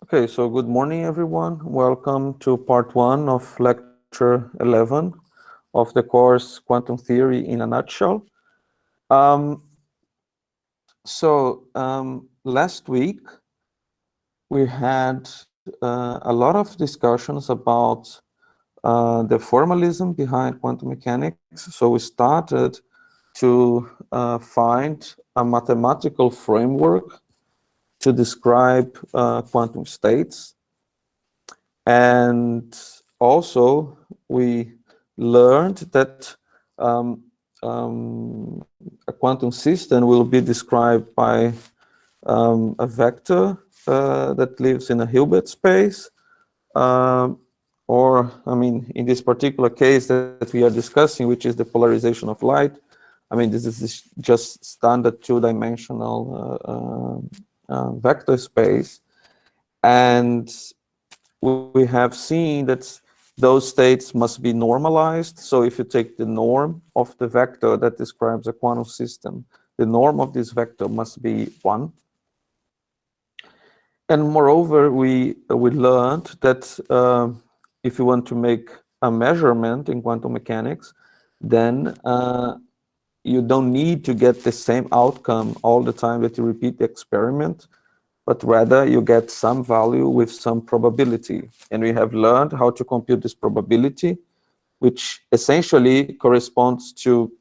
Okay, so good morning, everyone. Welcome to part 1 of lecture 11 of the course Quantum Theory in a Nutshell. Last week we had a lot of discussions about the formalism behind quantum mechanics. So we started to find a mathematical framework to describe quantum states. And also, we learned that a quantum system will be described by a vector that lives in a Hilbert space, or, in this particular case that we are discussing, which is the polarization of light. This is just standard two-dimensional vector space. And we have seen that those states must be normalized. So if you take the norm of the vector that describes a quantum system, the norm of this vector must be 1. And moreover, we learned that if you want to make a measurement in quantum mechanics, then you don't need to get the same outcome all the time that you repeat the experiment, but rather you get some value with some probability. And we have learned how to compute this probability, which essentially corresponds to,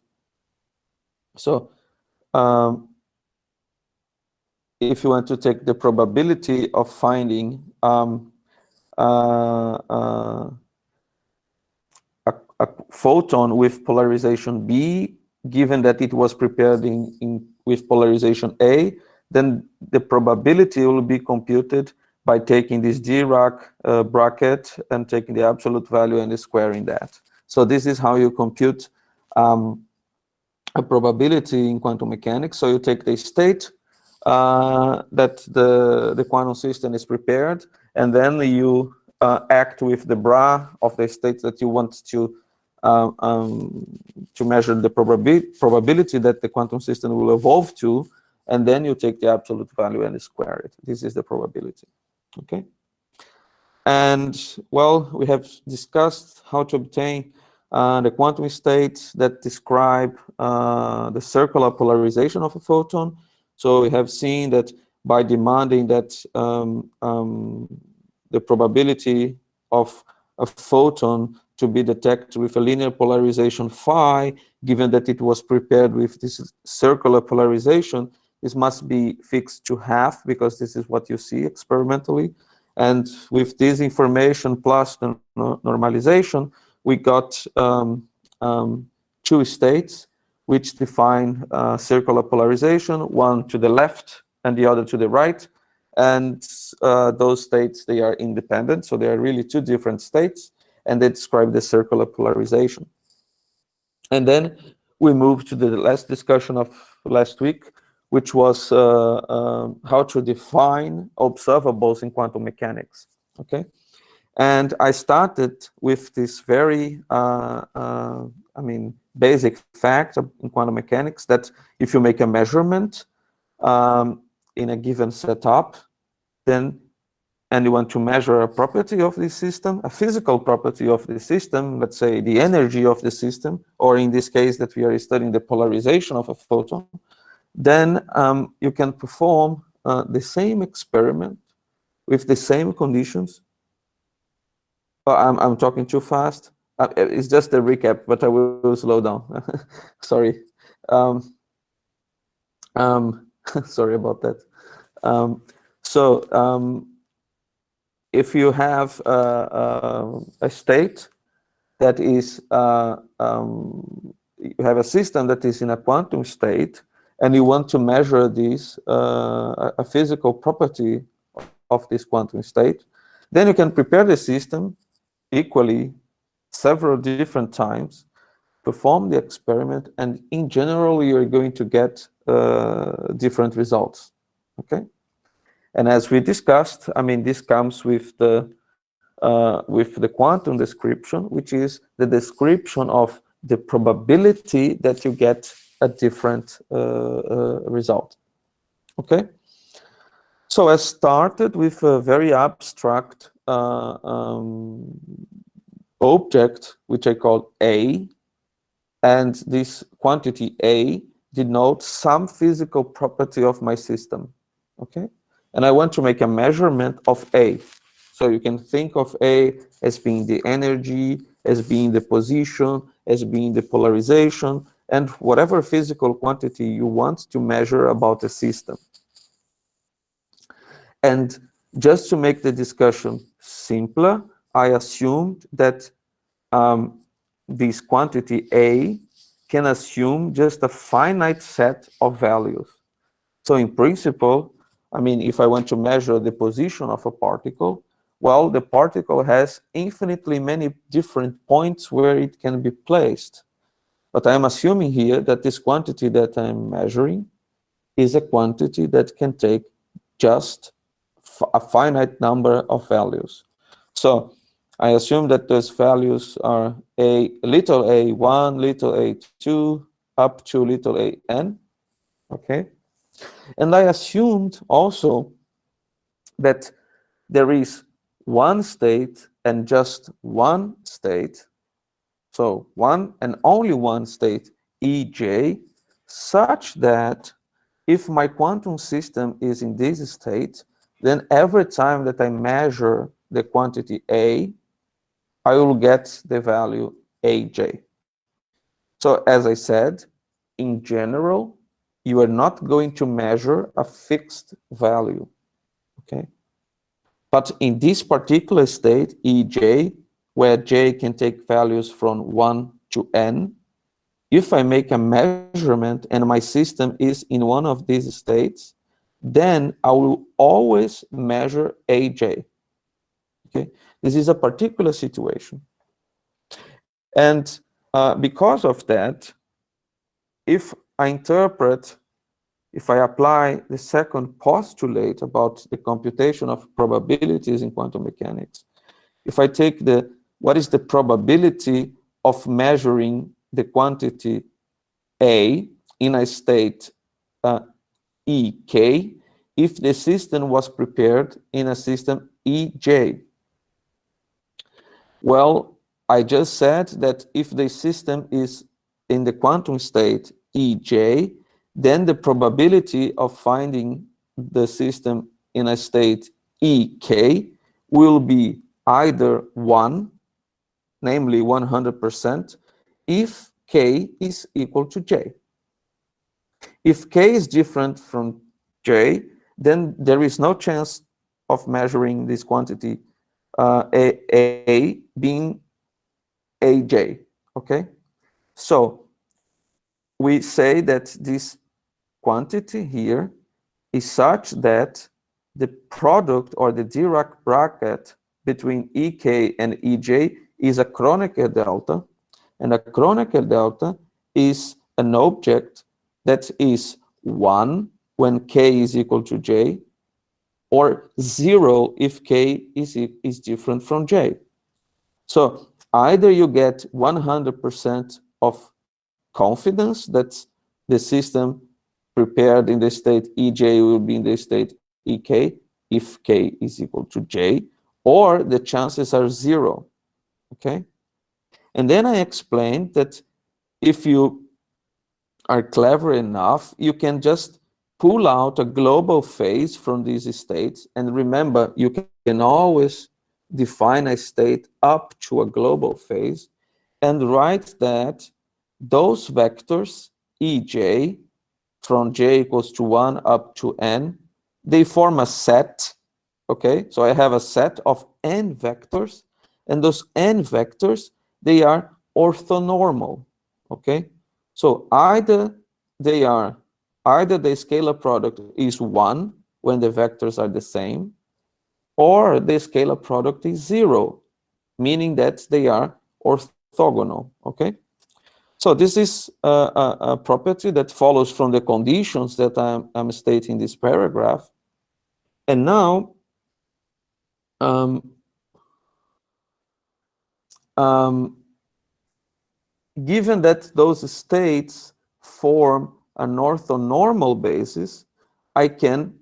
if you want to take the probability of finding a photon with polarization B, given that it was prepared with polarization A, then the probability will be computed by taking this Dirac bracket and taking the absolute value and squaring that. So this is how you compute a probability in quantum mechanics. So you take the state that the quantum system is prepared, and then you act with the bra of the state that you want to measure the probability that the quantum system will evolve to, and then you take the absolute value and square it. This is the probability, okay? And, well, we have discussed how to obtain the quantum states that describe the circular polarization of a photon. So we have seen that by demanding that the probability of a photon to be detected with a linear polarization phi, given that it was prepared with this circular polarization, this must be fixed to half, because this is what you see experimentally. And with this information plus the normalization, we got 2 states which define circular polarization, one to the left and the other to the right. And those states, they are independent. So they are really 2 different states, and they describe the circular polarization. And then we moved to the last discussion of last week, which was how to define observables in quantum mechanics, okay? And I started with this very, basic fact in quantum mechanics that if you make a measurement in a given setup, then, and you want to measure a property of the system, a physical property of the system, let's say the energy of the system, or in this case that we are studying the polarization of a photon, then you can perform the same experiment with the same conditions. I'm talking too fast. It's just a recap, but I will slow down. Sorry. Sorry about that. If you have a state that is, you have a system that is in a quantum state, and you want to measure this, a physical property of this quantum state, then you can prepare the system equally several different times, perform the experiment, and in general, you're going to get different results, okay? And as we discussed, this comes with the quantum description, which is the description of the probability that you get a different result, okay? So I started with a very abstract object, which I called A, and this quantity A denotes some physical property of my system, okay? And I want to make a measurement of A. So you can think of A as being the energy, as being the position, as being the polarization, and whatever physical quantity you want to measure about a system. And just to make the discussion simpler, I assumed that this quantity A can assume just a finite set of values. So in principle, I mean, if I want to measure the position of a particle, well, the particle has infinitely many different points where it can be placed. But I'm assuming here that this quantity that I'm measuring is a quantity that can take just a finite number of values. So I assume that those values are little a1, little a2, up to little an, okay? And I assumed also that there is one state and just one state, so one and only one state, Ej, such that if my quantum system is in this state, then every time that I measure the quantity A, I will get the value Aj. So as I said, in general, you are not going to measure a fixed value, okay? But in this particular state, Ej, where J can take values from 1 to n, if I make a measurement and my system is in one of these states, then I will always measure Aj. Okay, this is a particular situation. And because of that, if I apply the second postulate about the computation of probabilities in quantum mechanics, if I take what is the probability of measuring the quantity A in a state Ek, if the system was prepared in a system Ej. Well, I just said that if the system is in the quantum state Ej, then the probability of finding the system in a state Ek will be either 1, namely 100%, if k is equal to j. If k is different from j, then there is no chance of measuring this quantity a being aj, okay? So we say that this quantity here is such that the product or the Dirac bracket between Ek and Ej is a Kronecker delta, and a Kronecker delta is an object that is 1 when k is equal to j, or 0 if k is different from j. So either you get 100% of confidence that the system prepared in the state Ej will be in the state Ek if k is equal to j, or the chances are 0, okay? And then I explained that if you are clever enough, you can just pull out a global phase from these states. And remember, you can always define a state up to a global phase and write that those vectors, Ej, from j equals to 1 up to n, they form a set, okay? So I have a set of n vectors, and those n vectors, they are orthonormal, okay? So either the scalar product is 1 when the vectors are the same, or the scalar product is 0, meaning that they are orthogonal, okay? So this is a property that follows from the conditions that I'm stating in this paragraph. And now, given that those states form an orthonormal basis, I can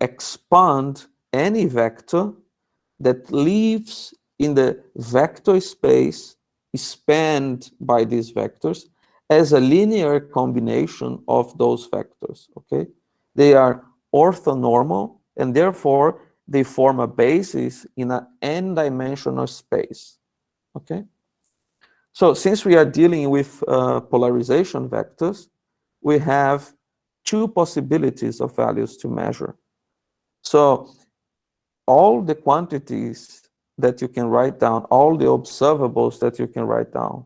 expand any vector that lives in the vector space spanned by these vectors as a linear combination of those vectors, okay? They are orthonormal, and therefore they form a basis in an n-dimensional space, okay? So since we are dealing with polarization vectors, we have two possibilities of values to measure. So all the quantities that you can write down, all the observables that you can write down,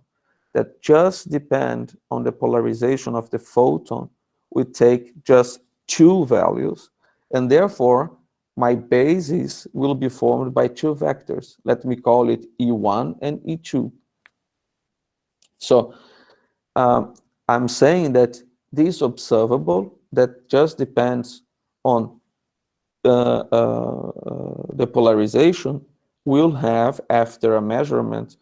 that just depend on the polarization of the photon, we take just two values, and therefore my basis will be formed by two vectors. Let me call it E1 and E2. So I'm saying that this observable that just depends on the polarization will have, after a measurement,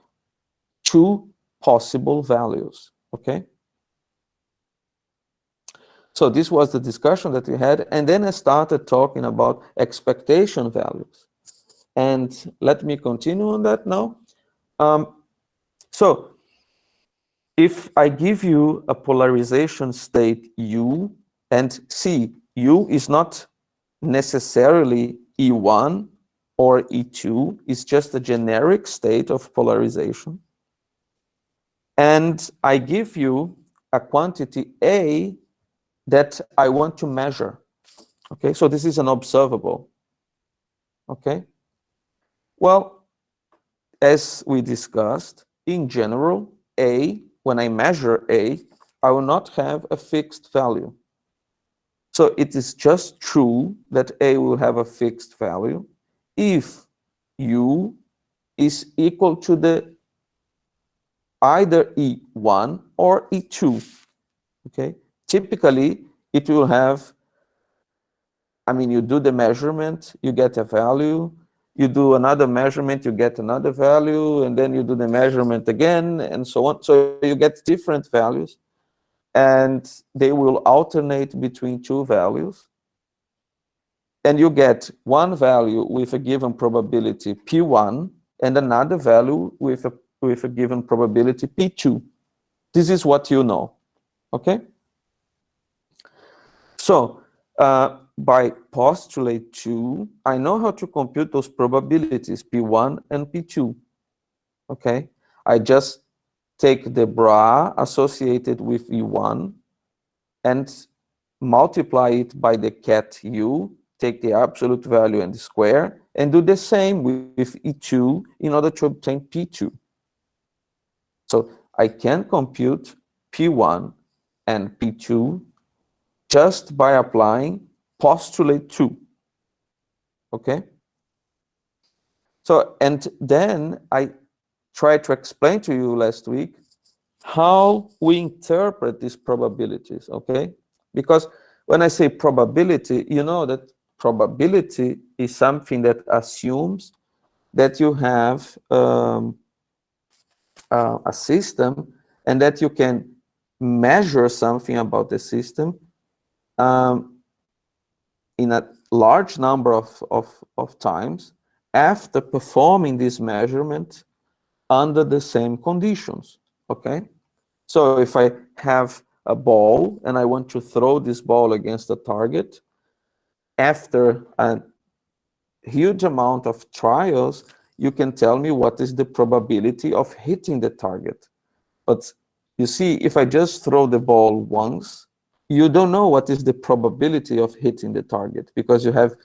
two possible values, okay? So this was the discussion that we had, and then I started talking about expectation values. And let me continue on that now. So if I give you a polarization state U, and C, U is not necessarily E1 or E2, it's just a generic state of polarization. And I give you a quantity A that I want to measure. Okay, so this is an observable. Okay. Well, as we discussed, in general, A, when I measure A, I will not have a fixed value. So it is just true that A will have a fixed value if U is equal to the either E1 or E2. Okay. Typically, it will have, I mean, you do the measurement, you get a value, you do another measurement, you get another value, and then you do the measurement again, and so on. So you get different values, and they will alternate between two values. And you get one value with a given probability P1, and another value with a given probability P2. This is what you know, okay? So, by postulate 2, I know how to compute those probabilities, P1 and P2, okay? I just take the bra associated with E1 and multiply it by the ket U, take the absolute value and the square, and do the same with E2 in order to obtain P2. So I can compute P1 and P2 just by applying postulate 2, okay? So, and then I tried to explain to you last week how we interpret these probabilities, okay? Because when I say probability, you know that probability is something that assumes that you have a system and that you can measure something about the system in a large number of times after performing this measurement under the same conditions, okay? So if I have a ball and I want to throw this ball against a target, after a huge amount of trials, you can tell me what is the probability of hitting the target. But you see, if I just throw the ball once, you don't know what is the probability of hitting the target because you have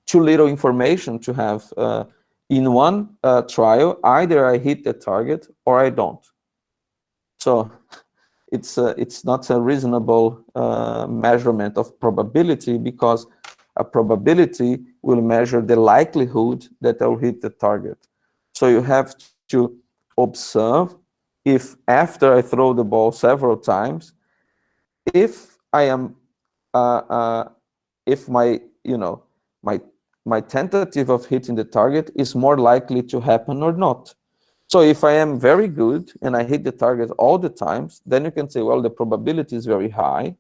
too little information to have. In one trial, either I hit the target or I don't. So it's not a reasonable measurement of probability because a probability will measure the likelihood that I'll hit the target. So you have to observe if after I throw the ball several times, if I am, if my, you know, my tentative of hitting the target is more likely to happen or not. So if I am very good and I hit the target all the times, then you can say, well, the probability is very high.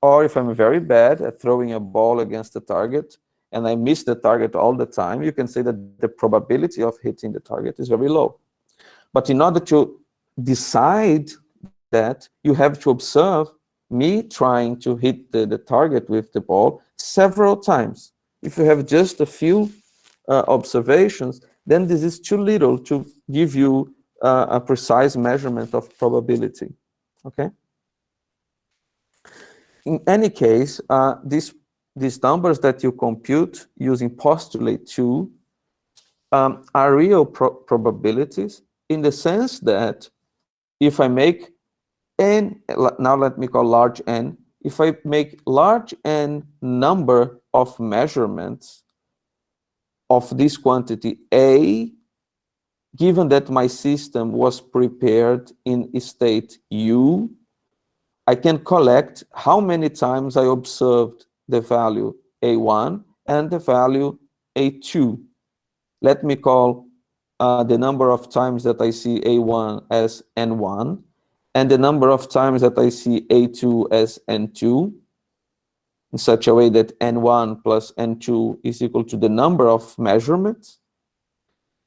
Or if I'm very bad at throwing a ball against the target and I miss the target all the time, you can say that the probability of hitting the target is very low. But in order to decide that, you have to observe me trying to hit the target with the ball several times. If you have just a few observations, then this is too little to give you a precise measurement of probability. Okay. In any case, these numbers that you compute using postulate 2 are real probabilities, in the sense that if I make n, now let me call large n, if I make large n number of measurements of this quantity A, given that my system was prepared in state U, I can collect how many times I observed the value A1 and the value A2. Let me call the number of times that I see A1 as N1, and the number of times that I see A2 as N2, in such a way that N1 plus N2 is equal to the number of measurements.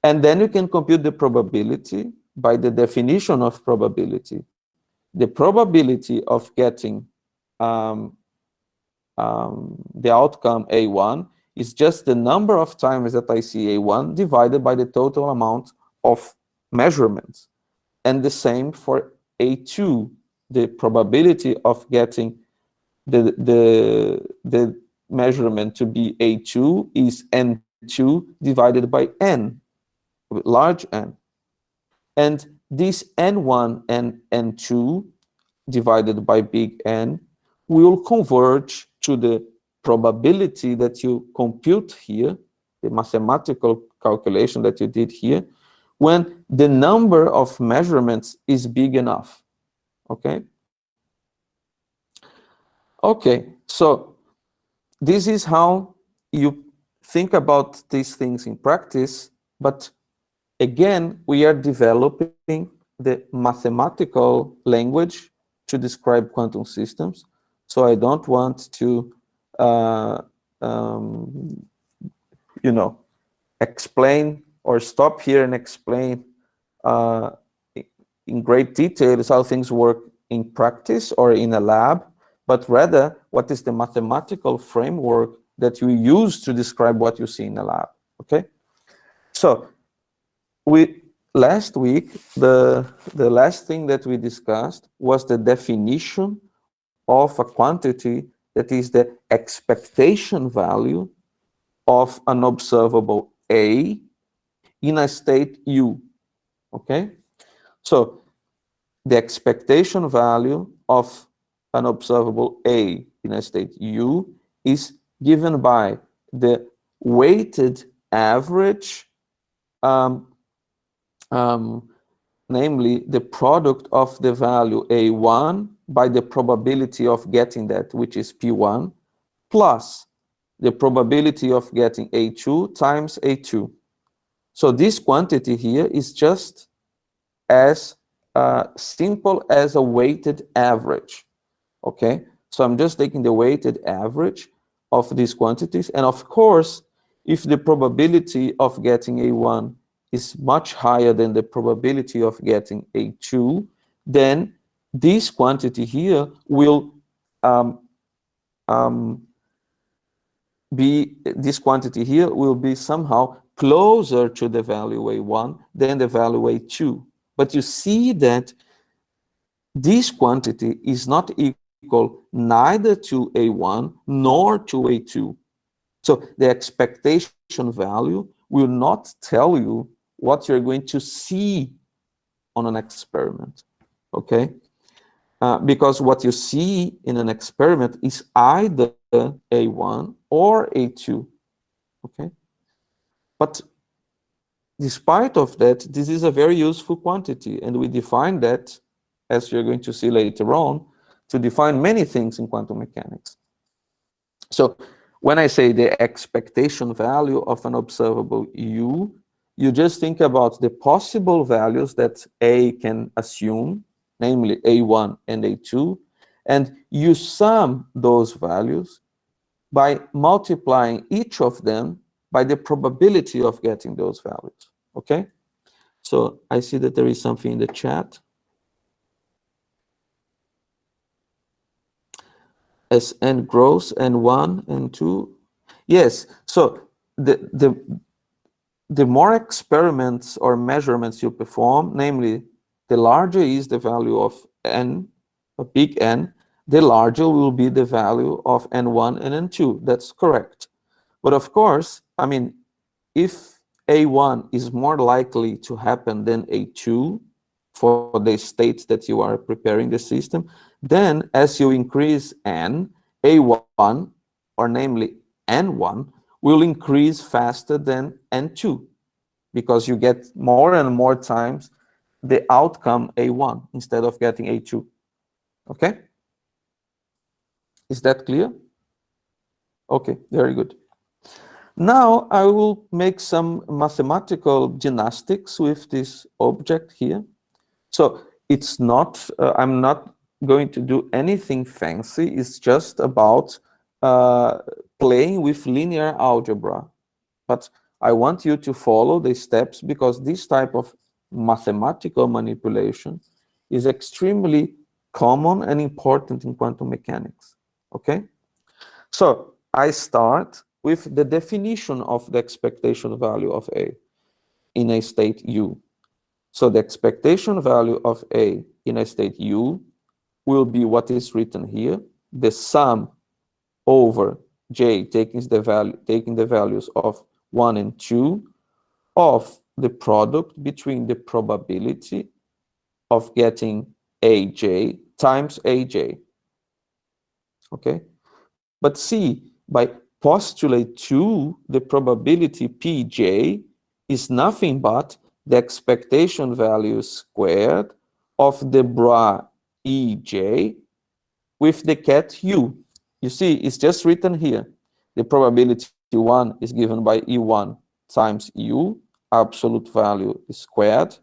And then you can compute the probability by the definition of probability. The probability of getting the outcome A1 is just the number of times that I see A1 divided by the total amount of measurements. And the same for A2. The probability of getting the measurement to be A2 is N2 divided by N, large N. And this N1 and N2 divided by big N will converge to the probability that you compute here, the mathematical calculation that you did here, when the number of measurements is big enough. Okay? Okay, so this is how you think about these things in practice, but again, we are developing the mathematical language to describe quantum systems. So I don't want to, explain or stop here and explain in great detail how things work in practice or in a lab, but rather what is the mathematical framework that you use to describe what you see in a lab. Okay, so last week, the last thing that we discussed was the definition of a quantity that is the expectation value of an observable A in a state U. Okay? So the expectation value of an observable A in a state U is given by the weighted average, namely the product of the value A1 by the probability of getting that, which is P1, plus the probability of getting A2 times A2. So this quantity here is just as simple as a weighted average. Okay, so I'm just taking the weighted average of these quantities, and of course, if the probability of getting A1 is much higher than the probability of getting A2, then this quantity here will be somehow closer to the value A1 than the value A2. But you see that this quantity is not equal neither to A1 nor to A2. So the expectation value will not tell you what you're going to see on an experiment, okay? Because what you see in an experiment is either A1 or A2, okay? But despite of that, this is a very useful quantity, and we define that, as you're going to see later on, to define many things in quantum mechanics. So when I say the expectation value of an observable U, you just think about the possible values that A can assume, namely A1 and A2, And you sum those values by multiplying each of them by the probability of getting those values, okay? So I see that there is something in the chat. As n grows, n1, n2. Yes, so the more experiments or measurements you perform, namely, the larger is the value of n, a big N, the larger will be the value of n1 and n2. That's correct. But of course, I mean, if A1 is more likely to happen than A2 for the states that you are preparing the system, then as you increase n, A1, or namely n1, will increase faster than n2, because you get more and more times the outcome A1 instead of getting A2. Okay? Is that clear? Okay, very good. Now I will make some mathematical gymnastics with this object here. So it's not, I'm not going to do anything fancy. It's just about playing with linear algebra. But I want you to follow the steps, because this type of mathematical manipulation is extremely common and important in quantum mechanics. Okay? So I start with the definition of the expectation value of A in a state U. So the expectation value of A in a state U will be what is written here, the sum over J, taking the values of 1 and 2 of the product between the probability of getting AJ times AJ. Okay? But see, by postulate 2, the probability PJ is nothing but the expectation value squared of the bra EJ with the ket U. You see, it's just written here. The probability 1 is given by E1 times U, absolute value is squared.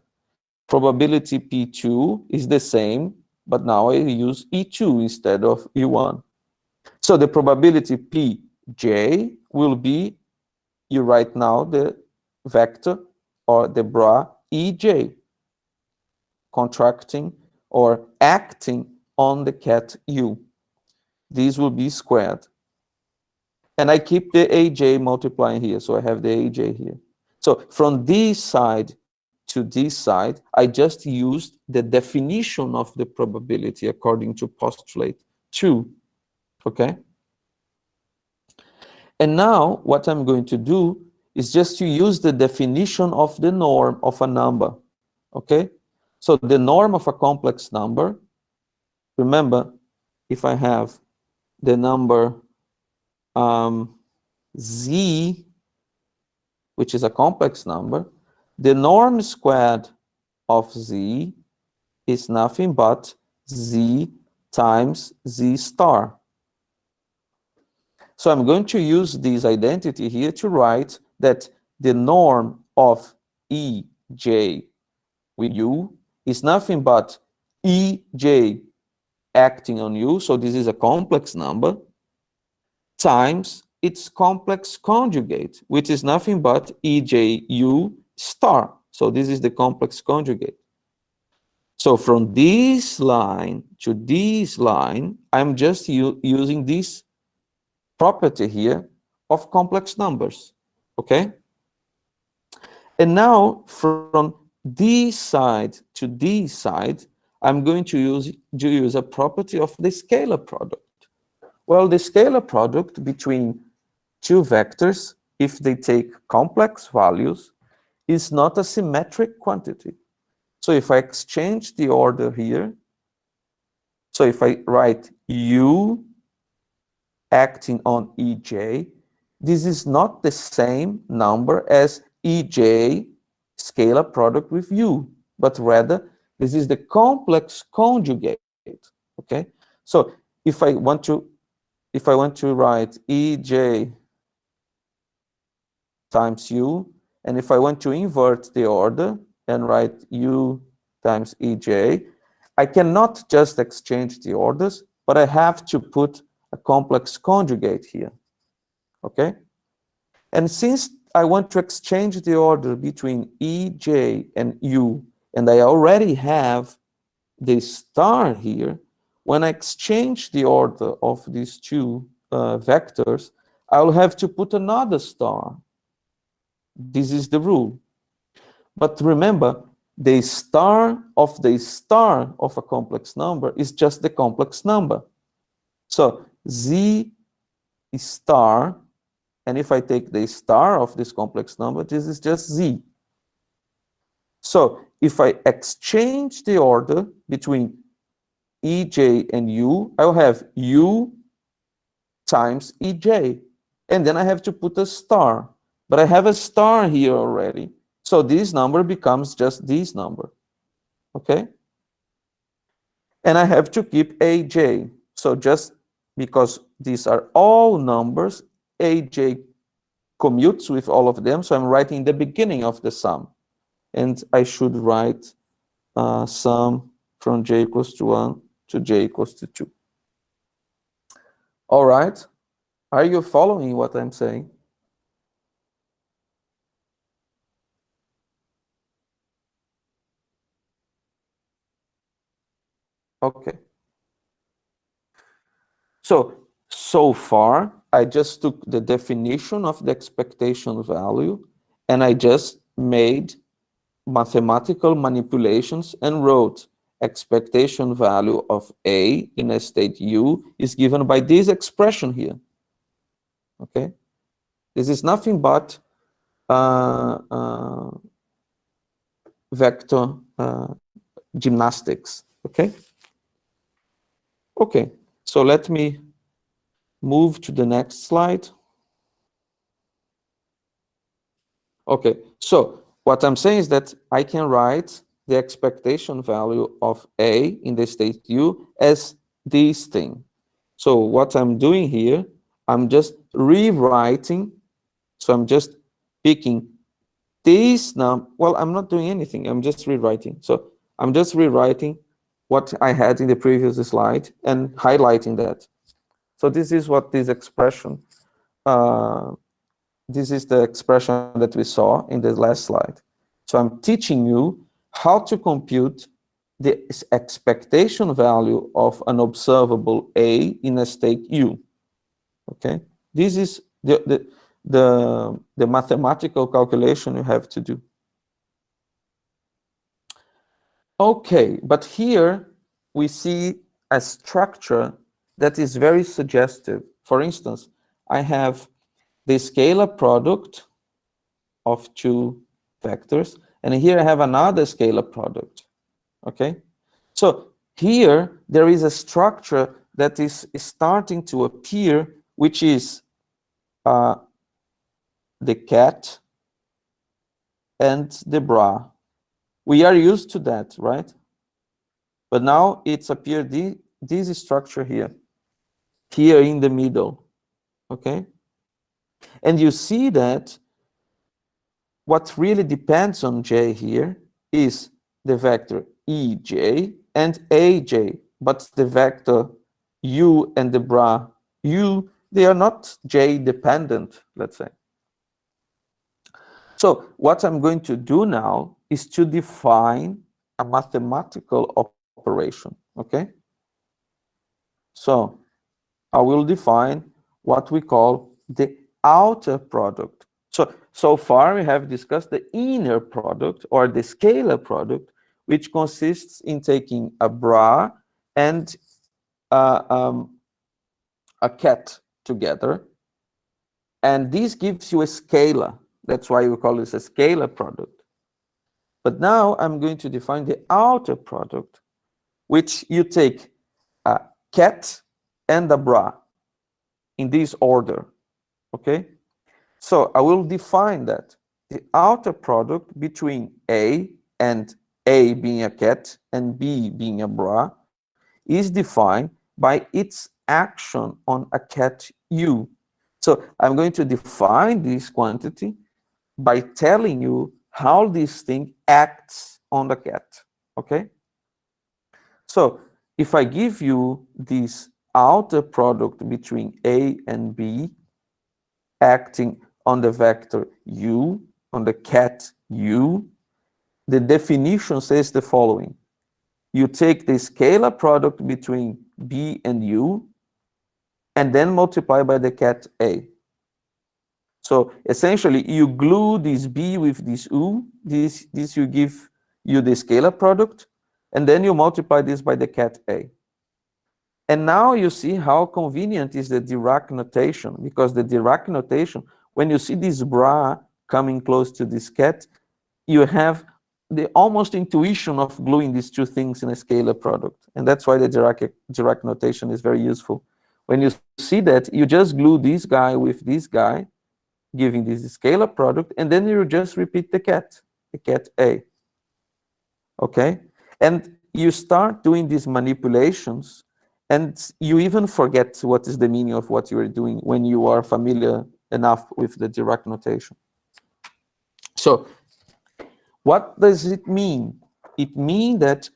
Probability P2 is the same, but now I use E2 instead of E1. So the probability Pj will be, you write now the vector or the bra Ej, contracting or acting on the ket U. These will be squared. And I keep the Aj multiplying here, so I have the Aj here. So from this side to this side, I just used the definition of the probability according to postulate 2, okay? And now what I'm going to do is just to use the definition of the norm of a number, okay? So the norm of a complex number, remember, if I have the number z, which is a complex number, the norm squared of z is nothing but z times z star. So I'm going to use this identity here to write that the norm of Ej with U is nothing but Ej acting on U, so this is a complex number, times its complex conjugate, which is nothing but EJU star. So this is the complex conjugate. So from this line to this line, I'm just using this property here of complex numbers, okay? And now from this side to this side, I'm going to use a property of the scalar product. Well, the scalar product between two vectors, if they take complex values, is not a symmetric quantity. So if I exchange the order here, so if I write U acting on Ej, this is not the same number as Ej scalar product with U, but rather this is the complex conjugate, okay? So if I want to write Ej times U, and if I want to invert the order and write U times Ej, I cannot just exchange the orders, but I have to put a complex conjugate here, okay? And since I want to exchange the order between E, J, and U, and I already have the star here, when I exchange the order of these two vectors, I'll have to put another star. This is the rule. But remember, the star of a complex number is just the complex number. So Z star, and if I take the star of this complex number, this is just Z. So if I exchange the order between EJ and U, I'll have U times EJ. And then I have to put a star. But I have a star here already. So this number becomes just this number. Okay? And I have to keep AJ. So just because these are all numbers, AJ commutes with all of them. So I'm writing the beginning of the sum. And I should write sum from j equals to 1 to j equals to 2. All right? Are you following what I'm saying? Okay. So far, I just took the definition of the expectation value and I just made mathematical manipulations and wrote expectation value of A in a state U is given by this expression here. Okay? This is nothing but vector gymnastics. Okay? Okay, so let me move to the next slide. Okay, so what I'm saying is that I can write the expectation value of A in the state U as this thing. So what I'm doing here, I'm just rewriting. So I'm just picking this number. Well, I'm not doing anything. I'm just rewriting. So I'm just rewriting what I had in the previous slide and highlighting that. So this is what this expression, this is the expression that we saw in the last slide. So I'm teaching you how to compute the expectation value of an observable A in a state U. Okay, this is the mathematical calculation you have to do. Okay, but here we see a structure that is very suggestive. For instance, I have the scalar product of two vectors, and here I have another scalar product. Okay, so here there is a structure that is starting to appear, which is the cat and the bra. We are used to that, right? But now it's appeared this structure here in the middle, okay? And you see that what really depends on J here is the vector EJ and AJ, but the vector U and the bra U, they are not J dependent, let's say. So what I'm going to do now is to define a mathematical operation, okay? So I will define what we call the outer product. So far we have discussed the inner product or the scalar product, which consists in taking a bra and a cat together. And this gives you a scalar. That's why we call this a scalar product. But now I'm going to define the outer product, which you take a cat and a bra in this order, okay? So I will define that the outer product between A and A being a cat and B being a bra is defined by its action on a cat U. So I'm going to define this quantity by telling you how this thing acts on the cat, okay? So if I give you this outer product between A and B acting on the vector U, on the cat U, the definition says the following. You take the scalar product between B and U and then multiply by the cat A. So essentially, you glue this B with this U, this will give you the scalar product, and then you multiply this by the cat A. And now you see how convenient is the Dirac notation, because the Dirac notation, when you see this bra coming close to this cat, you have the almost intuition of gluing these two things in a scalar product. And that's why the Dirac notation is very useful. When you see that, you just glue this guy with this guy, giving this scalar product, and then you just repeat the cat A. Okay? And you start doing these manipulations, and you even forget what is the meaning of what you are doing when you are familiar enough with the Dirac notation. So, what does it mean? It means that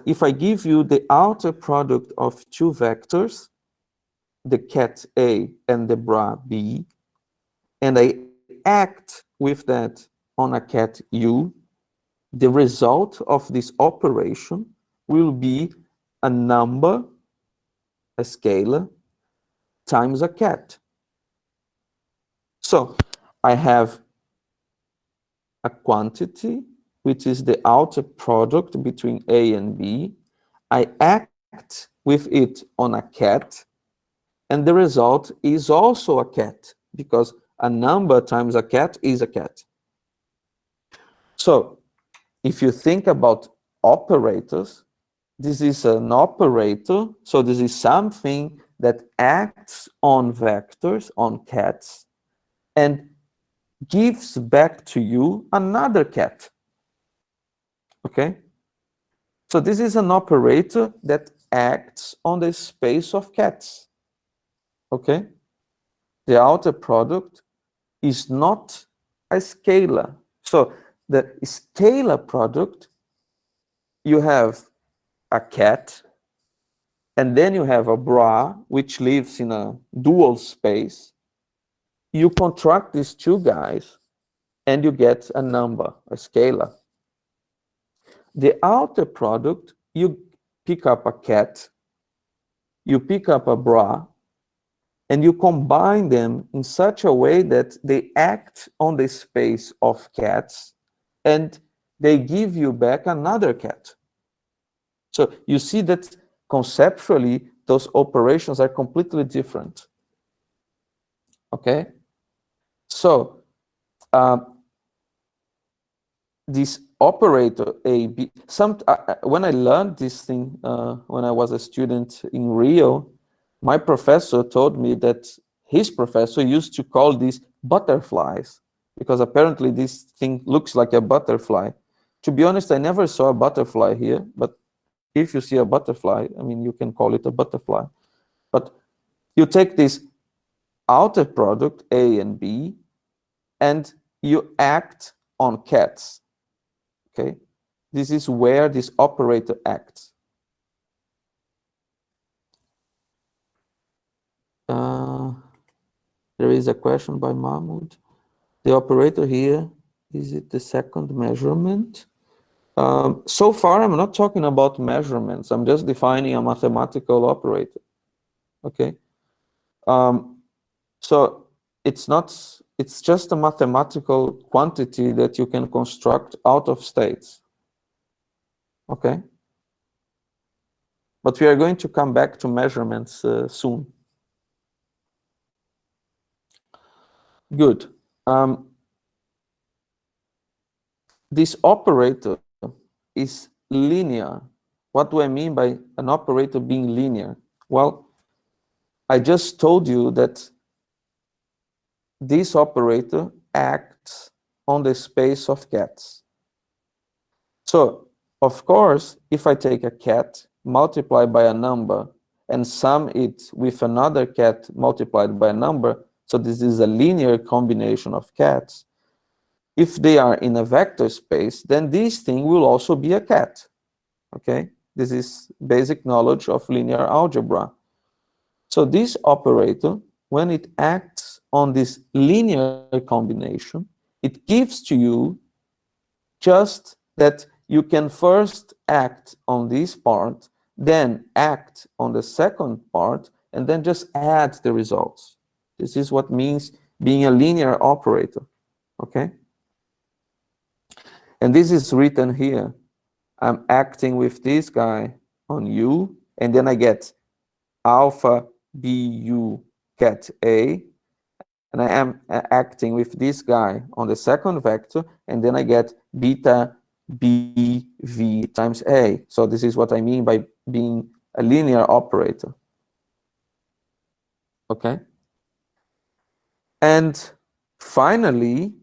if I give you the outer product of two vectors, the cat A and the bra B, and I act with that on a cat U, the result of this operation will be a number, a scalar, times a cat. So I have a quantity, which is the outer product between A and B. I act with it on a cat, and the result is also a cat, because a number times a cat is a cat. So if you think about operators, this is an operator, so this is something that acts on vectors, on cats, and gives back to you another cat. Okay? So this is an operator that acts on the space of cats. Okay? The outer product is not a scalar. So the scalar product, you have a cat, and then you have a bra, which lives in a dual space. You contract these two guys, and you get a number, a scalar. The outer product, you pick up a cat, you pick up a bra, and you combine them in such a way that they act on the space of cats, and they give you back another cat. So you see that conceptually, those operations are completely different. Okay? So this operator A, B, when I learned this thing, when I was a student in Rio, my professor told me that his professor used to call these butterflies, because apparently this thing looks like a butterfly. To be honest, I never saw a butterfly here, but if you see a butterfly, I mean, you can call it a butterfly. But you take this outer product, A and B, and you act on cats. Okay? This is where this operator acts. There is a question by Mahmoud. The operator here, is it the second measurement? So far, I'm not talking about measurements. I'm just defining a mathematical operator. Okay. So it's just a mathematical quantity that you can construct out of states. Okay. But we are going to come back to measurements soon. Good. This operator is linear. What do I mean by an operator being linear? Well, I just told you that this operator acts on the space of cats. So, of course, if I take a cat, multiply by a number, and sum it with another cat multiplied by a number, so this is a linear combination of cats. If they are in a vector space, then this thing will also be a cat. Okay? This is basic knowledge of linear algebra. So this operator, when it acts on this linear combination, it gives to you just that you can first act on this part, then act on the second part, and then just add the results. This is what means being a linear operator, okay? And this is written here. I'm acting with this guy on U, and then I get alpha BU cat A, and I am acting with this guy on the second vector, and then I get beta BV times A. So this is what I mean by being a linear operator. Okay? And finally,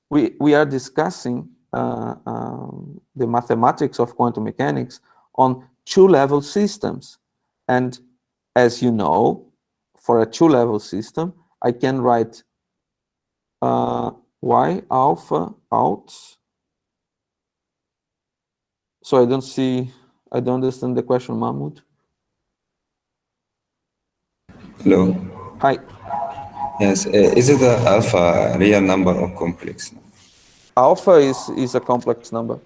we are discussing the mathematics of quantum mechanics on two-level systems. And as you know, for a two-level system, I can write y alpha out. So I don't understand the question, Mahmoud. Hello. Hi. Yes, is it a alpha real number or complex? Alpha is a complex number.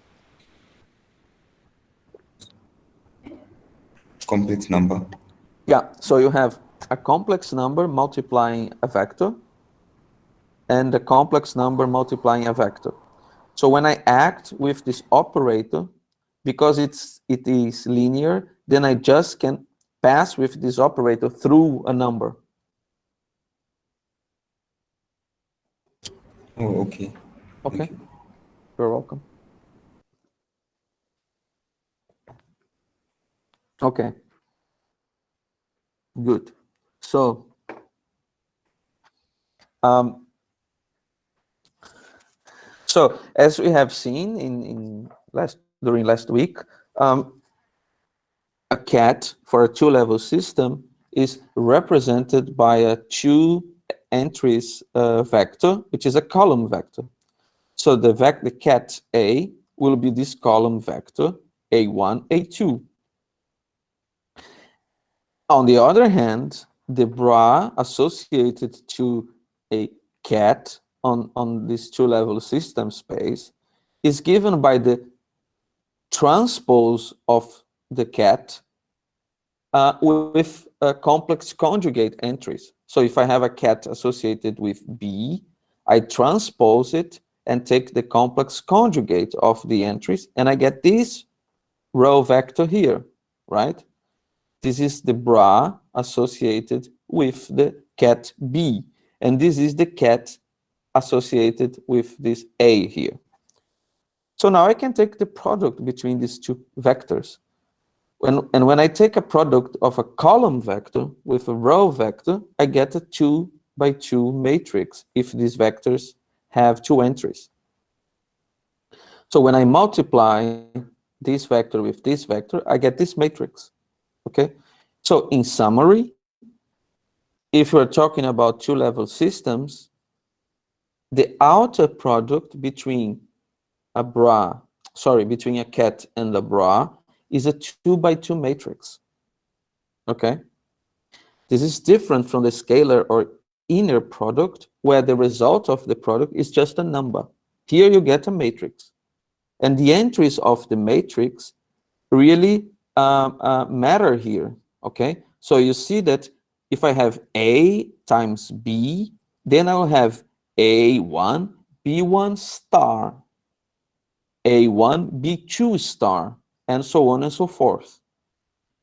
Complex number? Yeah, so you have a complex number multiplying a vector and a complex number multiplying a vector. So when I act with this operator, because it is linear, then I just can pass with this operator through a number. Oh, okay. Okay, you're welcome. Okay, good. So, as we have seen during last week, a cat for a two-level system is represented by a two entries vector, which is a column vector. So the cat A will be this column vector A1, A2. On the other hand, the bra associated to a cat on this two-level system space is given by the transpose of the cat with complex conjugate entries. So if I have a cat associated with B, I transpose it and take the complex conjugate of the entries, and I get this row vector here, right? This is the bra associated with the cat B, and this is the cat associated with this A here. So now I can take the product between these two vectors. When I take a product of a column vector with a row vector, I get a 2 by 2 matrix if these vectors have two entries. So when I multiply this vector with this vector, I get this matrix. Okay? So in summary, if we're talking about two-level systems, the outer product between between a cat and a bra is a 2 by 2 matrix. Okay? This is different from the scalar or inner product, where the result of the product is just a number. Here you get a matrix. And the entries of the matrix really matter here. Okay? So you see that if I have A times B, then I will have A1, B1 star, A1, B2 star, and so on and so forth.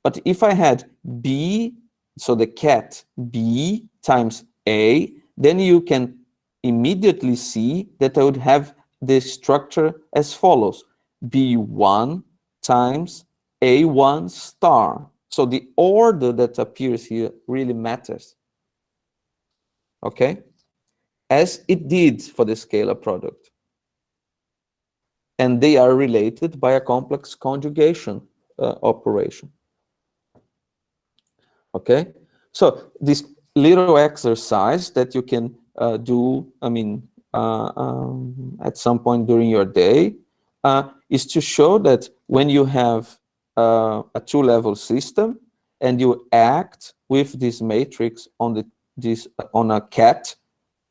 But if I had B, so the cat B times A, then you can immediately see that I would have the structure as follows: B1 times A1 star. So the order that appears here really matters. Okay? As it did for the scalar product. And they are related by a complex conjugation operation. Okay? So this little exercise that you can do, at some point during your day, is to show that when you have a two-level system and you act with this matrix on on a cat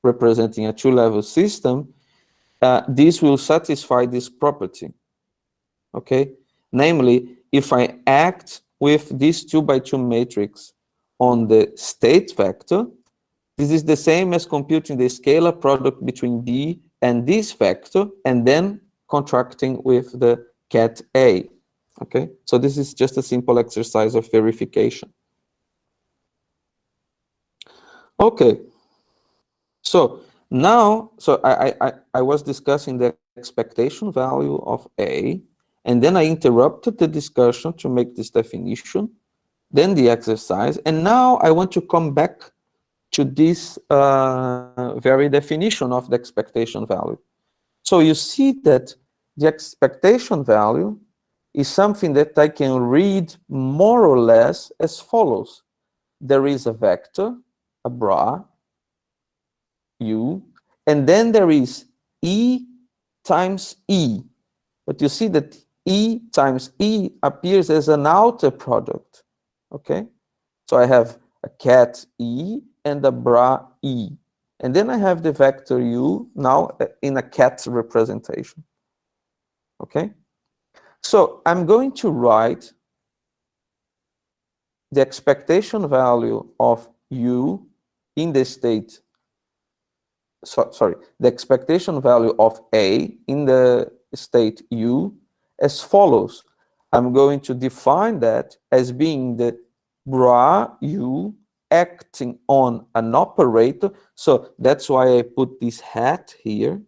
representing a two-level system, this will satisfy this property. Okay, namely, if I act with this 2x2 matrix on the state vector, this is the same as computing the scalar product between B and this vector and then contracting with the cat A. Okay, so this is just a simple exercise of verification. Okay, so now, I was discussing the expectation value of A, and then I interrupted the discussion to make this definition, then the exercise, and now I want to come back to this very definition of the expectation value. So you see that the expectation value is something that I can read more or less as follows. There is a vector, a bra, U, and then there is E times E. But you see that E times E appears as an outer product, okay? So I have a cat E and a bra E. And then I have the vector U now in a cat representation, okay? So I'm going to write the expectation value of U in the state, the expectation value of A in the state U as follows. I'm going to define that as being the bra U acting on an operator. So that's why I put this hat here.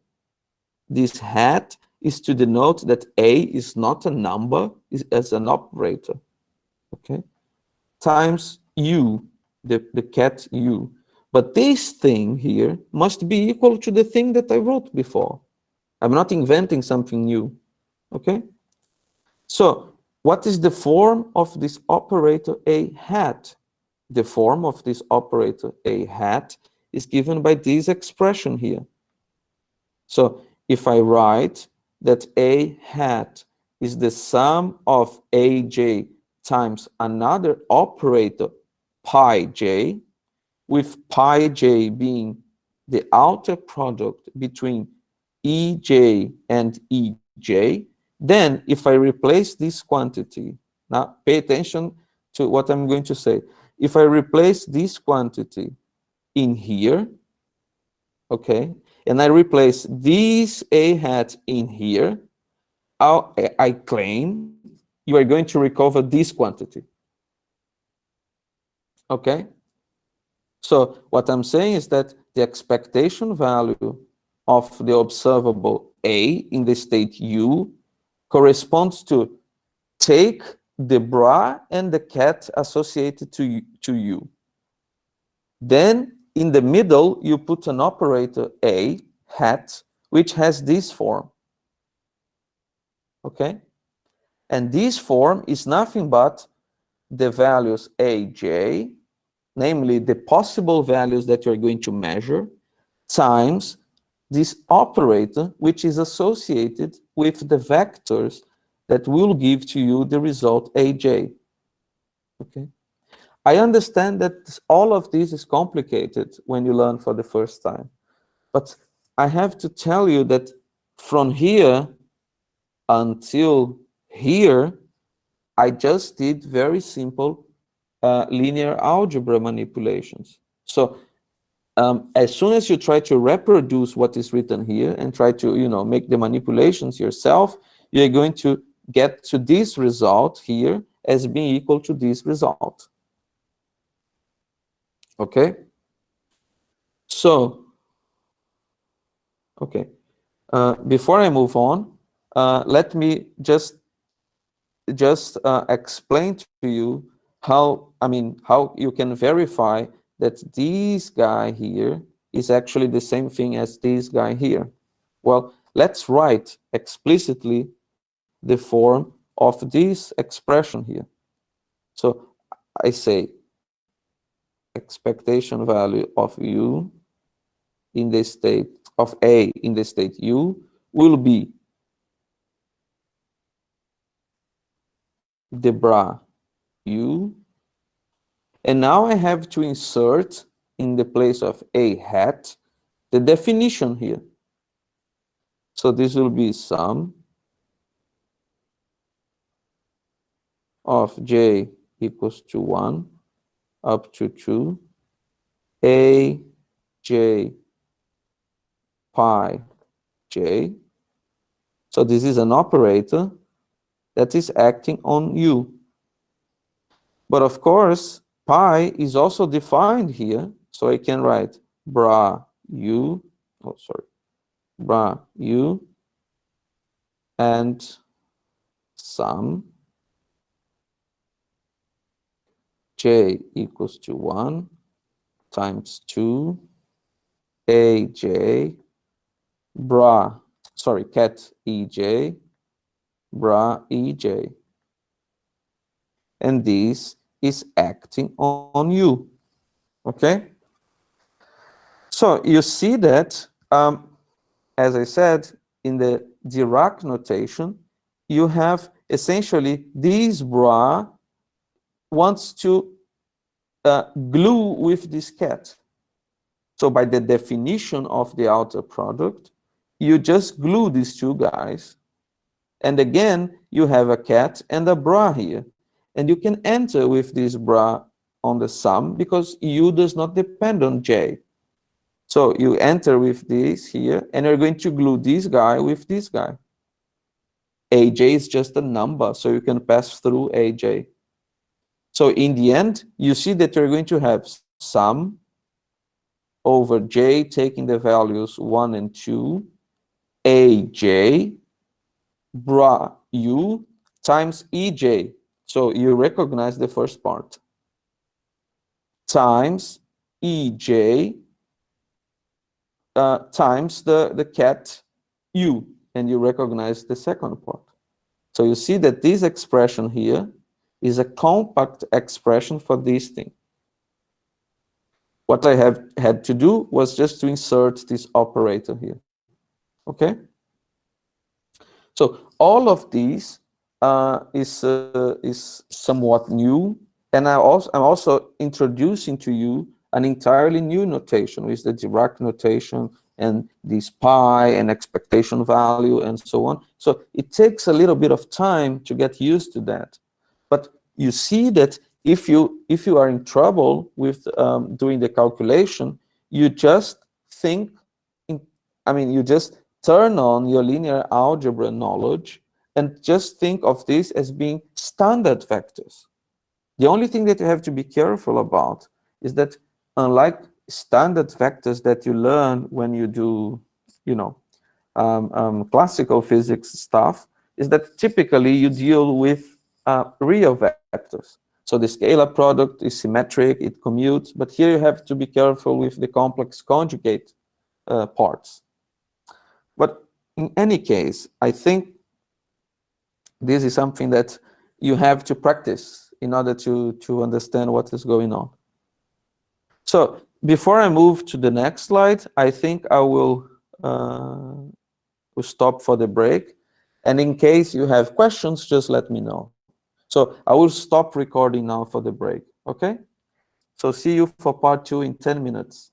This hat is to denote that A is not a number, is as an operator, okay? Times U, the cat U. But this thing here must be equal to the thing that I wrote before. I'm not inventing something new, okay? So what is the form of this operator A hat? The form of this operator A hat is given by this expression here. So if I write that A hat is the sum of AJ times another operator pi j, with pi j being the outer product between EJ and EJ, then if I replace this quantity, now pay attention to what I'm going to say. If I replace this quantity in here, okay, and I replace this A hat in here, I claim you are going to recover this quantity. Okay? So what I'm saying is that the expectation value of the observable A in the state U corresponds to take the bra and the cat associated to U. Then in the middle, you put an operator A hat, which has this form. Okay? And this form is nothing but the values AJ, namely the possible values that you're going to measure, times this operator, which is associated with the vectors that will give to you the result AJ. Okay? I understand that all of this is complicated when you learn for the first time, but I have to tell you that from here until here, I just did very simple linear algebra manipulations. So as soon as you try to reproduce what is written here and try to, make the manipulations yourself, you're going to get to this result here as being equal to this result. Okay? So, okay. Before I move on, let me just explain to you how you can verify that this guy here is actually the same thing as this guy here. Well, let's write explicitly the form of this expression here. So I say expectation value of U in the state of A in the state U will be the bra U, and now I have to insert in the place of a hat the definition here. So this will be sum of j equals to 1 up to 2 a j pi j. So this is an operator that is acting on U. But of course, pi is also defined here, so I can write bra U, bra U and sum j equals to 1 times 2 aj cat ej bra ej, and this is acting on U. Okay, so you see that as I said, in the Dirac notation, you have essentially this bra wants to glue with this cat. So by the definition of the outer product, you just glue these two guys. And again, you have a cat and a bra here. And you can enter with this bra on the sum because U does not depend on J. So you enter with this here, and you're going to glue this guy with this guy. AJ is just a number, so you can pass through AJ. So in the end, you see that you're going to have sum over J, taking the values 1 and 2, AJ, bra U, times EJ. So you recognize the first part. Times EJ, times the cat U, and you recognize the second part. So you see that this expression here is a compact expression for this thing. What I have had to do was just to insert this operator here. Okay? So all of these is somewhat new, and I'm also introducing to you an entirely new notation, with the Dirac notation and this pi and expectation value and so on. So it takes a little bit of time to get used to that. But you see that if you are in trouble with doing the calculation, you just think, you just turn on your linear algebra knowledge and just think of this as being standard vectors. The only thing that you have to be careful about is that, unlike standard vectors that you learn when you do, classical physics stuff, is that typically you deal with real vectors. So the scalar product is symmetric, it commutes, but here you have to be careful with the complex conjugate parts. But in any case, I think this is something that you have to practice in order to understand what is going on. So before I move to the next slide, I think I will stop for the break. And in case you have questions, just let me know. So I will stop recording now for the break, okay? So see you for part 2 in 10 minutes.